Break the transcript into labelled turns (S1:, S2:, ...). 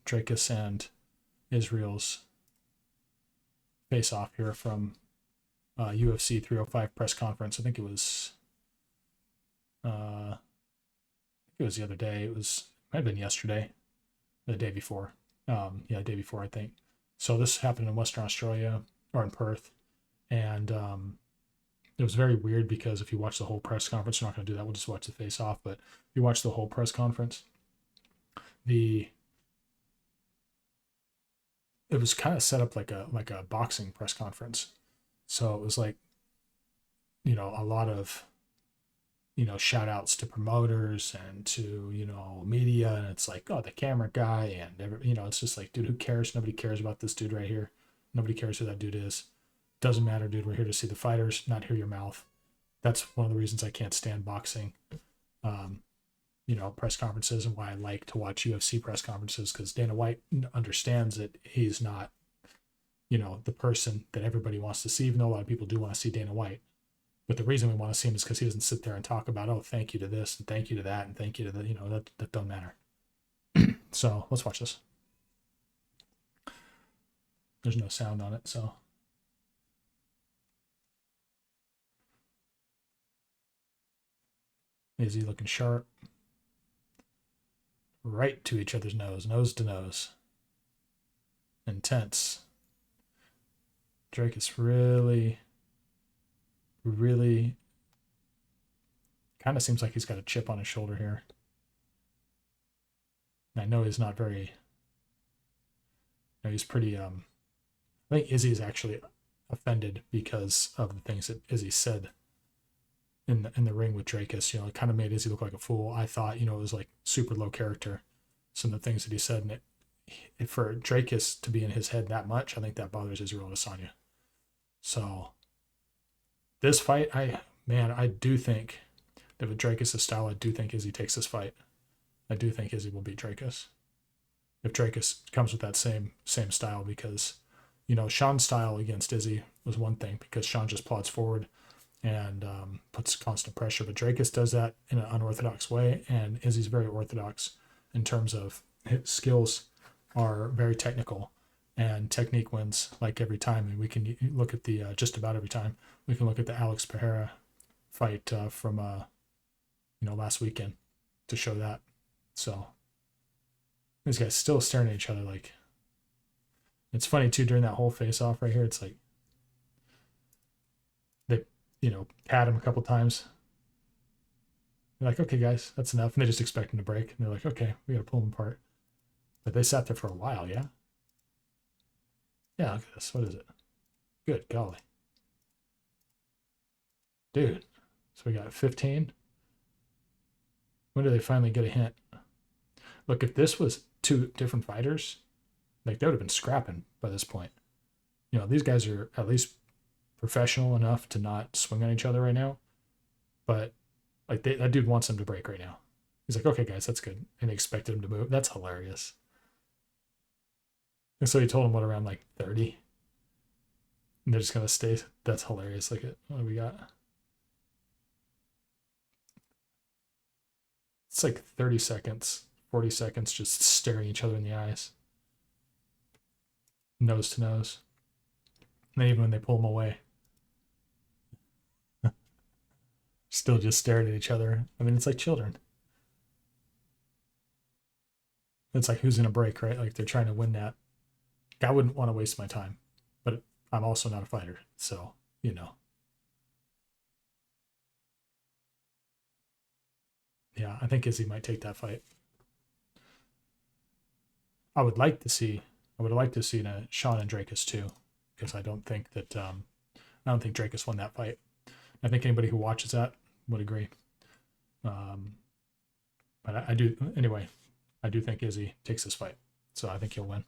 S1: Dricus and Israel's face-off here from UFC 305 press conference. I think it was the other day. It might have been yesterday, the day before. Yeah, day before, I think. So this happened in Western Australia, or in Perth, and it was very weird because if you watch the whole press conference, we're not going to do that. We'll just watch the face-off. But if you watch the whole press conference, it was kind of set up like a boxing press conference. So it was like, a lot of, shout outs to promoters and to, media. And it's like, oh, the camera guy. And, it's just like, dude, who cares? Nobody cares about this dude right here. Nobody cares who that dude is. Doesn't matter, dude. We're here to see the fighters, not hear your mouth. That's one of the reasons I can't stand boxing, press conferences, and why I like to watch UFC press conferences, because Dana White understands that he's not, the person that everybody wants to see, even though a lot of people do want to see Dana White. But the reason we want to see him is because he doesn't sit there and talk about, oh, thank you to this and thank you to that and thank you to that. That don't matter. So let's watch this. There's no sound on it, so. Is he looking sharp? Right to each other's nose to nose. Intense. Dricus really kind of seems like he's got a chip on his shoulder here. And I know he's not very. He's pretty. I think Izzy is actually offended because of the things that Izzy said in the ring with Dricus. It kind of made Izzy look like a fool. I thought, it was like super low character, some of the things that he said, and for Dricus to be in his head that much, I think that bothers Israel Adesanya. So this fight, I do think that with Dricus' style, I do think Izzy takes this fight. I do think Izzy will beat Dricus if Dricus comes with that same style, because Sean's style against Izzy was one thing, because Sean just plods forward and puts constant pressure, but Dricus does that in an unorthodox way, and Izzy's very orthodox in terms of his skills are very technical, and technique wins like every time. And we can look at the just about every time we can look at the Alex Pereira fight from last weekend to show that. So these guys still staring at each other. Like, it's funny too, during that whole face off right here, it's like they pat him a couple times. They're like, okay guys, that's enough, and they just expect him to break, and they're like, okay, we gotta pull him apart. But they sat there for a while. Yeah, look at this. What is it? Good golly, dude. So we got 15. When do they finally get a hint? Look, if this was two different fighters, like, they would have been scrapping by this point. These guys are at least professional enough to not swing on each other right now. But like, that dude wants them to break right now. He's like, okay guys, that's good. And they expected him to move. That's hilarious. And so he told him what, around like 30. And they're just gonna stay. That's hilarious. Look at what do we got. It's like 30 seconds, 40 seconds just staring each other in the eyes. Nose to nose. And then even when they pull them away, still just staring at each other. I mean, it's like children. It's like, who's gonna break, right? Like, they're trying to win that. I wouldn't want to waste my time, but I'm also not a fighter, so Yeah, I think Izzy might take that fight. I would like to see Sean and Dricus too, because I don't think Dricus won that fight. I think anybody who watches that would agree. But I do anyway. I do think Izzy takes this fight, so I think he'll win.